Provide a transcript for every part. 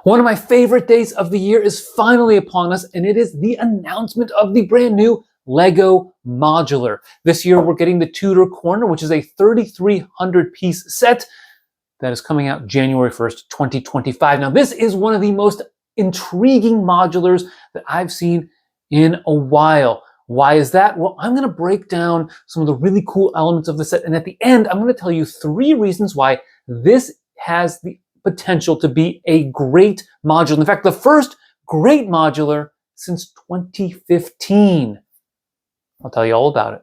One of my favorite days of the year is finally upon us, and it is the announcement of the brand new Lego Modular. This year we're getting the Tudor Corner, which is a 3,300 piece set that is coming out January 1st, 2025. Now this is one of the most intriguing modulars that I've seen in a while. Why is that? Well, I'm going to break down some of the really cool elements of the set, and at the end I'm going to tell you 3 reasons why this has the potential to be a great modular. In fact, the first great modular since 2015. I'll tell you all about it.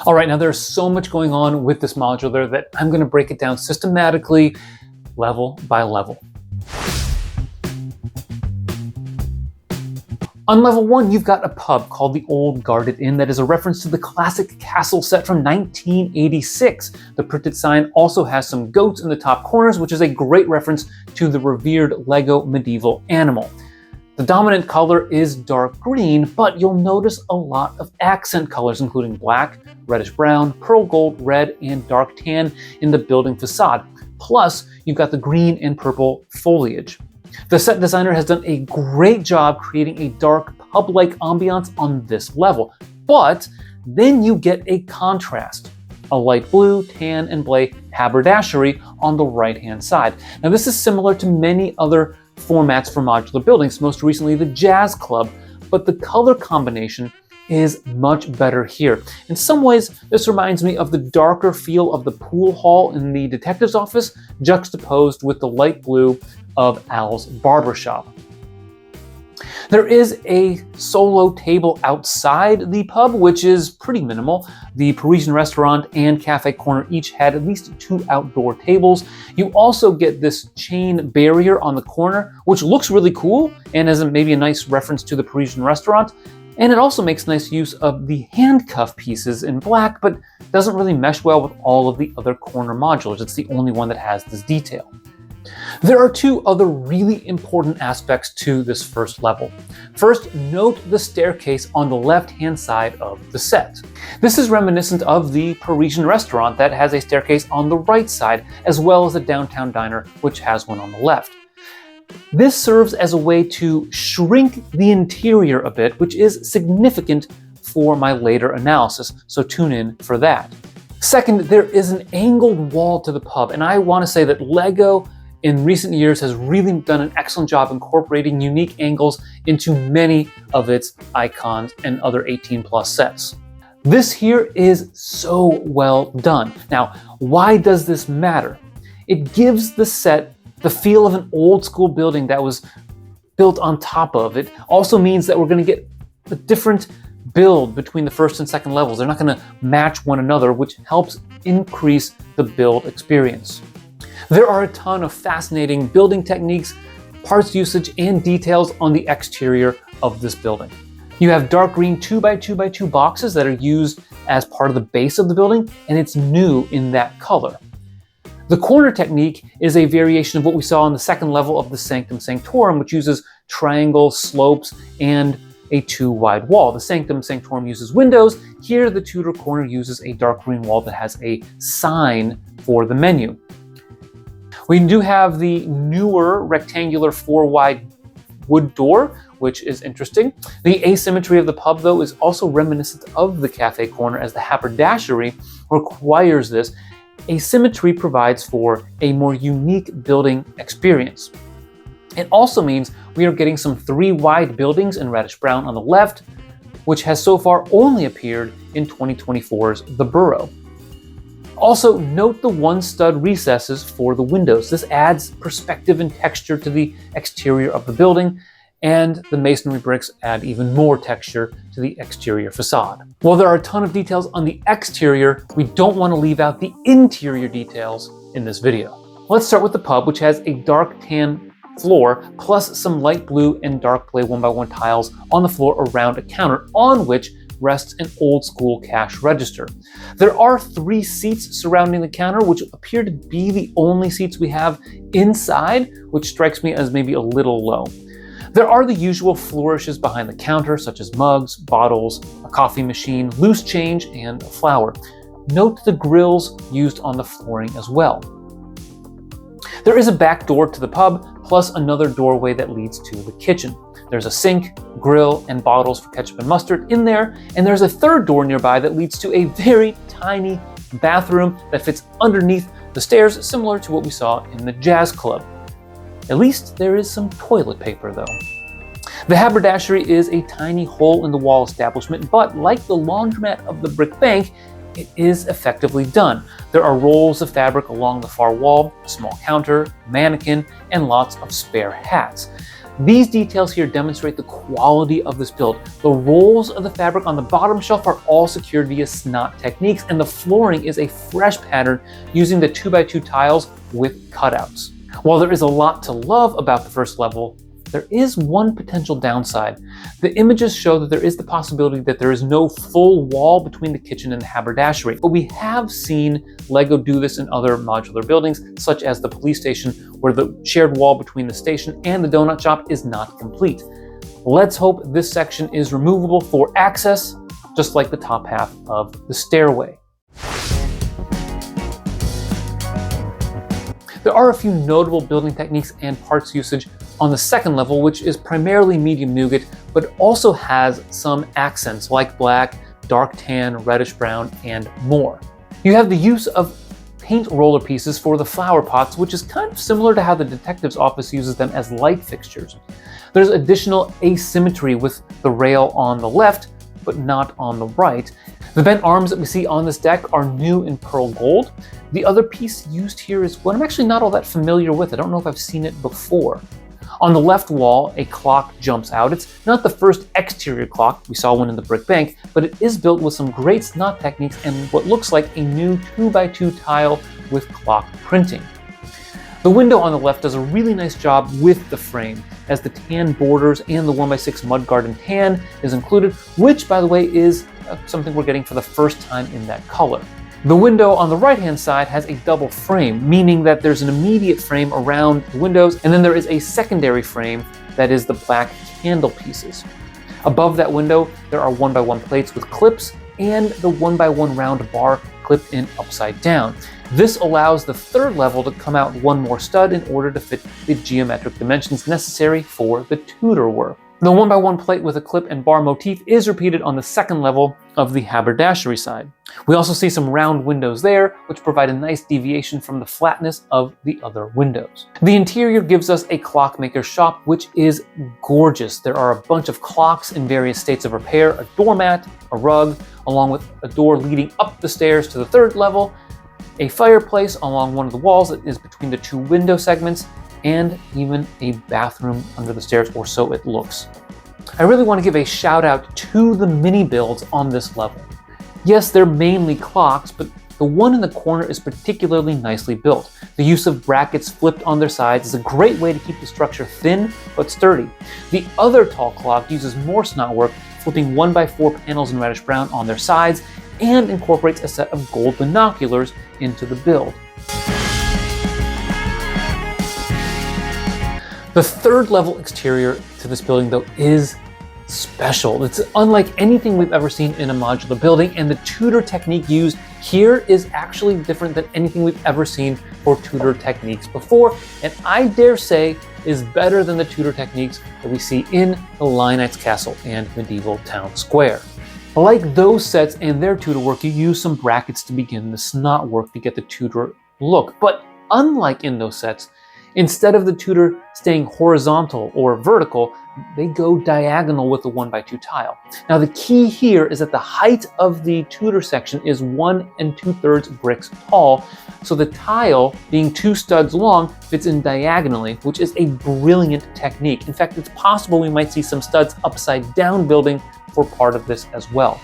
All right, now there's so much going on with this modular that I'm going to break it down systematically, level by level. On level 1, you've got a pub called the Old Guarded Inn that is a reference to the classic castle set from 1986. The printed sign also has some goats in the top corners, which is a great reference to the revered Lego medieval animal. The dominant color is dark green, but you'll notice a lot of accent colors, including black, reddish brown, pearl gold, red, and dark tan in the building facade. Plus, you've got the green and purple foliage. The set designer has done a great job creating a dark pub-like ambiance on this level, but then you get a contrast. A light blue, tan, and black haberdashery on the right-hand side. Now this is similar to many other formats for modular buildings, most recently the Jazz Club, but the color combination is much better here. In some ways, this reminds me of the darker feel of the pool hall in the detective's office, juxtaposed with the light blue of Al's barbershop. There is a solo table outside the pub, which is pretty minimal. The Parisian restaurant and cafe corner each had at least 2 outdoor tables. You also get this chain barrier on the corner, which looks really cool and is maybe a nice reference to the Parisian restaurant. And it also makes nice use of the handcuff pieces in black, but doesn't really mesh well with all of the other corner modulars. It's the only one that has this detail. There are 2 other really important aspects to this first level. First, note the staircase on the left-hand side of the set. This is reminiscent of the Parisian restaurant that has a staircase on the right side, as well as the downtown diner, which has one on the left. This serves as a way to shrink the interior a bit, which is significant for my later analysis, so tune in for that. Second, there is an angled wall to the pub, and I want to say that Lego in recent years has really done an excellent job incorporating unique angles into many of its icons and other 18+ sets. This here is so well done. Now, why does this matter? It gives the set the feel of an old school building that was built on top of it. Also means that we're going to get a different build between the first and second levels. They're not going to match one another, which helps increase the build experience. There are a ton of fascinating building techniques, parts usage, and details on the exterior of this building. You have dark green 2x2x2 boxes that are used as part of the base of the building, and it's new in that color. The corner technique is a variation of what we saw on the second level of the Sanctum Sanctorum, which uses triangles, slopes, and a 2-wide wall. The Sanctum Sanctorum uses windows. Here, the Tudor Corner uses a dark green wall that has a sign for the menu. We do have the newer rectangular 4-wide wood door, which is interesting. The asymmetry of the pub, though, is also reminiscent of the cafe corner, as the haberdashery requires this. Asymmetry provides for a more unique building experience. It also means we are getting some 3-wide buildings in reddish brown on the left, which has so far only appeared in 2024's The Burrow. Also, note the 1-stud recesses for the windows. This adds perspective and texture to the exterior of the building, and the masonry bricks add even more texture to the exterior facade. While there are a ton of details on the exterior, we don't want to leave out the interior details in this video. Let's start with the pub, which has a dark tan floor, plus some light blue and dark gray 1x1 tiles on the floor around a counter on which rests an old school cash register. There are 3 seats surrounding the counter, which appear to be the only seats we have inside, which strikes me as maybe a little low. There are the usual flourishes behind the counter, such as mugs, bottles, a coffee machine, loose change, and a flower. Note the grills used on the flooring as well. There is a back door to the pub, plus another doorway that leads to the kitchen. There's a sink, grill, and bottles for ketchup and mustard in there, and there's a third door nearby that leads to a very tiny bathroom that fits underneath the stairs, similar to what we saw in the jazz club. At least there is some toilet paper though. The haberdashery is a tiny hole-in-the-wall establishment, but like the laundromat of the brick bank, it is effectively done. There are rolls of fabric along the far wall, a small counter, mannequin, and lots of spare hats. These details here demonstrate the quality of this build. The rolls of the fabric on the bottom shelf are all secured via snot techniques, and the flooring is a fresh pattern using the 2x2 tiles with cutouts. While there is a lot to love about the first level, there is one potential downside. The images show that there is the possibility that there is no full wall between the kitchen and the haberdashery, but we have seen LEGO do this in other modular buildings, such as the police station, where the shared wall between the station and the donut shop is not complete. Let's hope this section is removable for access, just like the top half of the stairway. There are a few notable building techniques and parts usage on the second level, which is primarily medium nougat, but also has some accents like black, dark tan, reddish brown, and more. You have the use of paint roller pieces for the flower pots, which is kind of similar to how the detective's office uses them as light fixtures. There's additional asymmetry with the rail on the left, but not on the right. The bent arms that we see on this deck are new in pearl gold. The other piece used here is one I'm actually not all that familiar with. I don't know if I've seen it before. On the left wall, a clock jumps out. It's not the first exterior clock, we saw one in the brick bank, but it is built with some great snot techniques and what looks like a new 2x2 tile with clock printing. The window on the left does a really nice job with the frame, as the tan borders and the 1x6 mud garden tan is included, which by the way is something we're getting for the first time in that color. The window on the right-hand side has a double frame, meaning that there's an immediate frame around the windows, and then there is a secondary frame that is the black candle pieces. Above that window, there are 1x1 plates with clips and the 1x1 round bar clipped in upside down. This allows the third level to come out one more stud in order to fit the geometric dimensions necessary for the Tudor work. The 1x1 plate with a clip and bar motif is repeated on the second level of the haberdashery side. We also see some round windows there, which provide a nice deviation from the flatness of the other windows. The interior gives us a clockmaker's shop, which is gorgeous. There are a bunch of clocks in various states of repair, a doormat, a rug, along with a door leading up the stairs to the third level, a fireplace along one of the walls that is between the two window segments, and even a bathroom under the stairs, or so it looks. I really want to give a shout out to the mini builds on this level. Yes, they're mainly clocks, but the one in the corner is particularly nicely built. The use of brackets flipped on their sides is a great way to keep the structure thin but sturdy. The other tall clock uses more snot work, flipping 1x4 panels in reddish brown on their sides, and incorporates a set of gold binoculars into the build. The third level exterior to this building though is special. It's unlike anything we've ever seen in a modular building, and the Tudor technique used here is actually different than anything we've ever seen for Tudor techniques before, and I dare say is better than the Tudor techniques that we see in the Lionites Castle and Medieval Town Square. Like those sets and their Tudor work, you use some brackets to begin the snot work to get the Tudor look, but unlike in those sets, instead of the Tudor staying horizontal or vertical, they go diagonal with the 1x2 tile. Now the key here is that the height of the Tudor section is 1 2/3 bricks tall, so the tile, being 2 studs long, fits in diagonally, which is a brilliant technique. In fact, it's possible we might see some studs upside down building for part of this as well.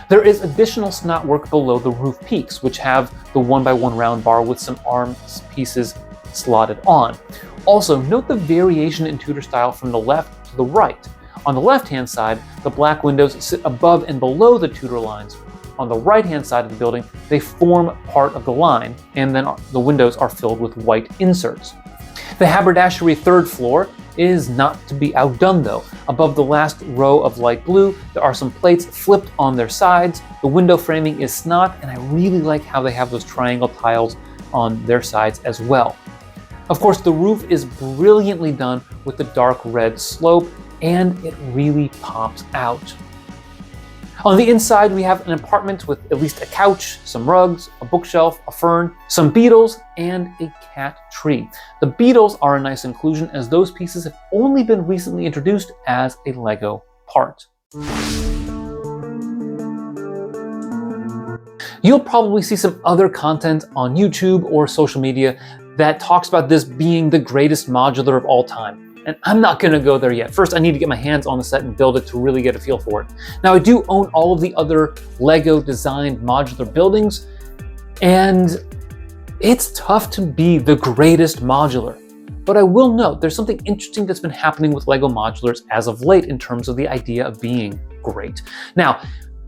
There is additional snot work below the roof peaks, which have the 1x1 round bar with some arm pieces slotted on. Also, note the variation in Tudor style from the left to the right. On the left-hand side, the black windows sit above and below the Tudor lines. On the right-hand side of the building, they form part of the line, and then the windows are filled with white inserts. The haberdashery third floor is not to be outdone though. Above the last row of light blue, there are some plates flipped on their sides. The window framing is snot, and I really like how they have those triangle tiles on their sides as well. Of course, the roof is brilliantly done with the dark red slope, and it really pops out. On the inside, we have an apartment with at least a couch, some rugs, a bookshelf, a fern, some beetles, and a cat tree. The beetles are a nice inclusion as those pieces have only been recently introduced as a Lego part. You'll probably see some other content on YouTube or social media that talks about this being the greatest modular of all time. And I'm not gonna go there yet. First, I need to get my hands on the set and build it to really get a feel for it. Now, I do own all of the other Lego designed modular buildings, and it's tough to be the greatest modular. But I will note there's something interesting that's been happening with Lego modulars as of late in terms of the idea of being great. Now,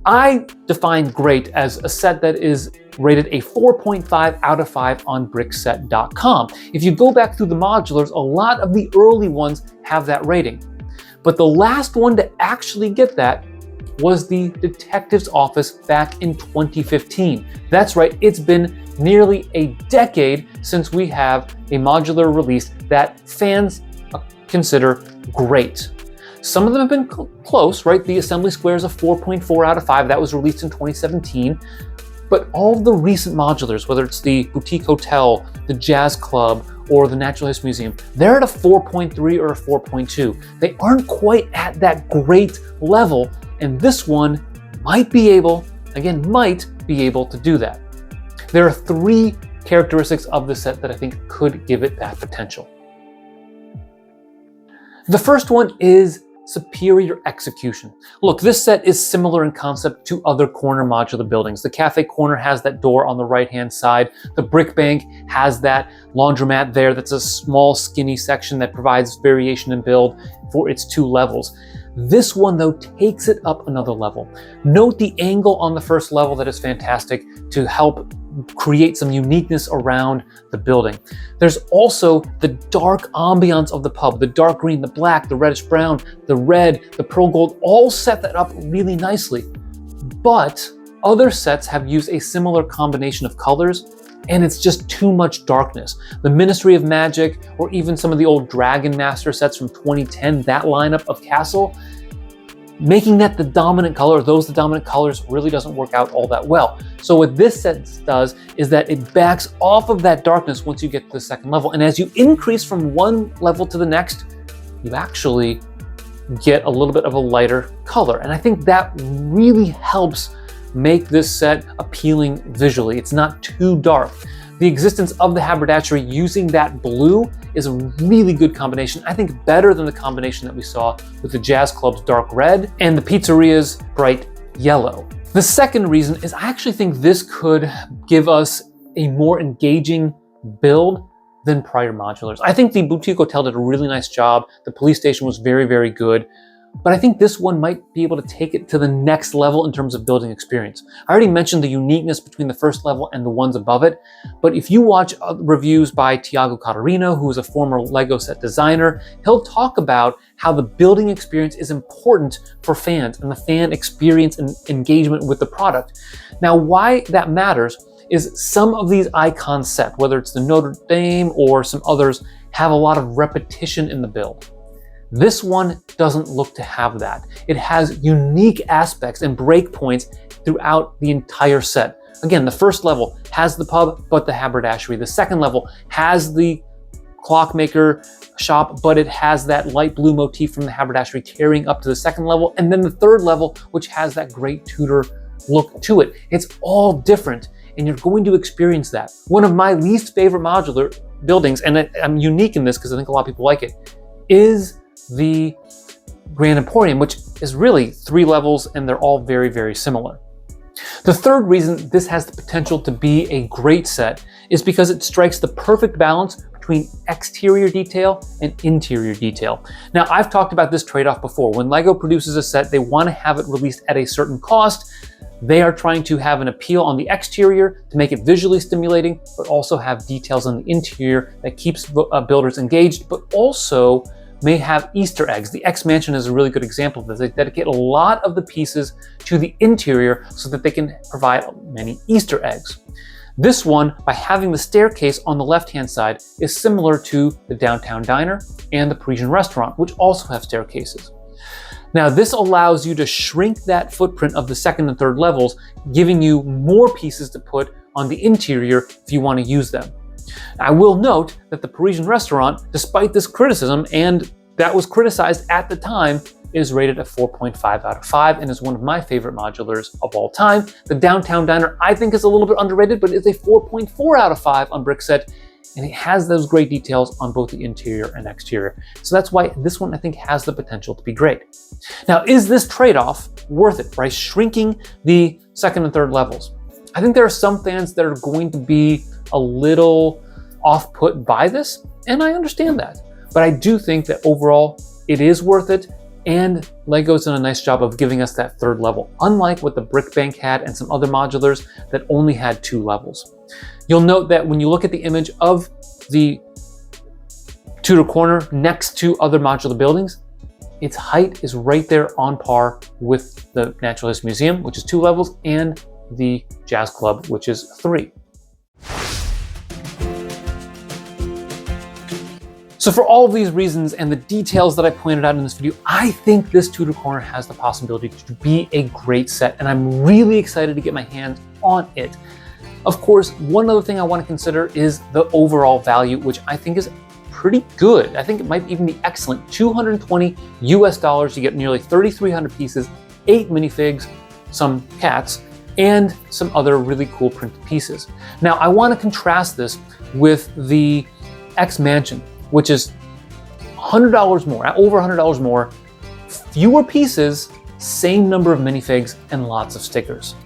I define great as a set that is rated a 4.5 out of 5 on Brickset.com. If you go back through the modulars, a lot of the early ones have that rating. But the last one to actually get that was the Detective's Office back in 2015. That's right, it's been nearly a decade since we have a modular release that fans consider great. Some of them have been close, right? The Assembly Square is a 4.4 out of 5. That was released in 2017. But all of the recent modulars, whether it's the Boutique Hotel, the Jazz Club, or the Natural History Museum, they're at a 4.3 or a 4.2. They aren't quite at that great level, and this one might be able to do that. There are 3 characteristics of the set that I think could give it that potential. The first one is superior execution. Look, this set is similar in concept to other corner modular buildings. The cafe corner has that door on the right-hand side. The brick bank has that laundromat there that's a small skinny section that provides variation in build for its 2 levels. This one, though, takes it up another level. Note the angle on the first level that is fantastic to help create some uniqueness around the building. There's also the dark ambiance of the pub, the dark green, the black, the reddish brown, the red, the pearl gold, all set that up really nicely. But other sets have used a similar combination of colors, and it's just too much darkness. The Ministry of Magic, or even some of the old Dragon Master sets from 2010, that lineup of castle, making that the dominant color, the dominant colors, really doesn't work out all that well. So what this set does is that it backs off of that darkness once you get to the second level. And as you increase from one level to the next, you actually get a little bit of a lighter color. And I think that really helps make this set appealing visually. It's not too dark. The existence of the haberdashery using that blue is a really good combination. I think better than the combination that we saw with the Jazz Club's dark red and the pizzeria's bright yellow. The second reason is I actually think this could give us a more engaging build than prior modulars. I think the Boutique Hotel did a really nice job. The police station was very, very good. But I think this one might be able to take it to the next level in terms of building experience. I already mentioned the uniqueness between the first level and the ones above it, but if you watch reviews by Tiago Catarino, who is a former Lego set designer, he'll talk about how the building experience is important for fans and the fan experience and engagement with the product. Now, why that matters is some of these icon sets, whether it's the Notre Dame or some others, have a lot of repetition in the build. This one doesn't look to have that. It has unique aspects and breakpoints throughout the entire set. Again, the first level has the pub, but the haberdashery. The second level has the clockmaker shop, but it has that light blue motif from the haberdashery carrying up to the second level. And then the third level, which has that great Tudor look to it. It's all different, and you're going to experience that. One of my least favorite modular buildings, and I'm unique in this because I think a lot of people like it, is the Grand Emporium, which is really 3 levels, and they're all very, very similar. The third reason this has the potential to be a great set is because it strikes the perfect balance between exterior detail and interior detail. Now, I've talked about this trade-off before. When Lego produces a set, they want to have it released at a certain cost. They are trying to have an appeal on the exterior to make it visually stimulating, but also have details on the interior that keeps builders engaged, but also may have Easter eggs. The X Mansion is a really good example of this. They dedicate a lot of the pieces to the interior so that they can provide many Easter eggs. This one, by having the staircase on the left-hand side, is similar to the Downtown Diner and the Parisian Restaurant, which also have staircases. Now, this allows you to shrink that footprint of the second and third levels, giving you more pieces to put on the interior if you want to use them. I will note that the Parisian Restaurant, despite this criticism, and that was criticized at the time, is rated a 4.5 out of 5 and is one of my favorite modulars of all time. The Downtown Diner, I think, is a little bit underrated, but it's a 4.4 out of 5 on Brickset, and it has those great details on both the interior and exterior. So that's why this one, I think, has the potential to be great. Now, is this trade-off worth it by shrinking the second and third levels? I think there are some fans that are going to be a little off-put by this, and I understand that. But I do think that overall, it is worth it, and LEGO's done a nice job of giving us that third level, unlike what the Brick Bank had and some other modulars that only had 2 levels. You'll note that when you look at the image of the Tudor Corner next to other modular buildings, its height is right there on par with the Natural History Museum, which is 2 levels, and the Jazz Club, which is 3. So for all of these reasons and the details that I pointed out in this video, I think this Tudor Corner has the possibility to be a great set, and I'm really excited to get my hands on it. Of course, one other thing I want to consider is the overall value, which I think is pretty good. I think it might even be excellent. $220 US, you get nearly 3,300 pieces, 8 minifigs, some cats, and some other really cool printed pieces. Now, I want to contrast this with the X Mansion, which is $100 more, over $100 more, fewer pieces, same number of minifigs, and lots of stickers.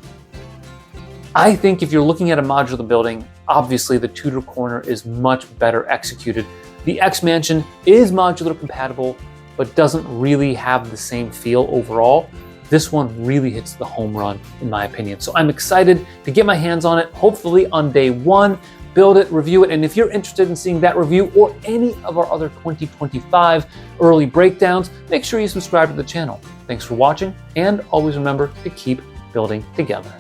I think if you're looking at a modular building, obviously the Tudor Corner is much better executed. The X Mansion is modular compatible, but doesn't really have the same feel overall. This one really hits the home run, in my opinion. So I'm excited to get my hands on it, hopefully on day 1. Build it, review it, and if you're interested in seeing that review or any of our other 2025 early breakdowns, make sure you subscribe to the channel. Thanks for watching, and always remember to keep building together.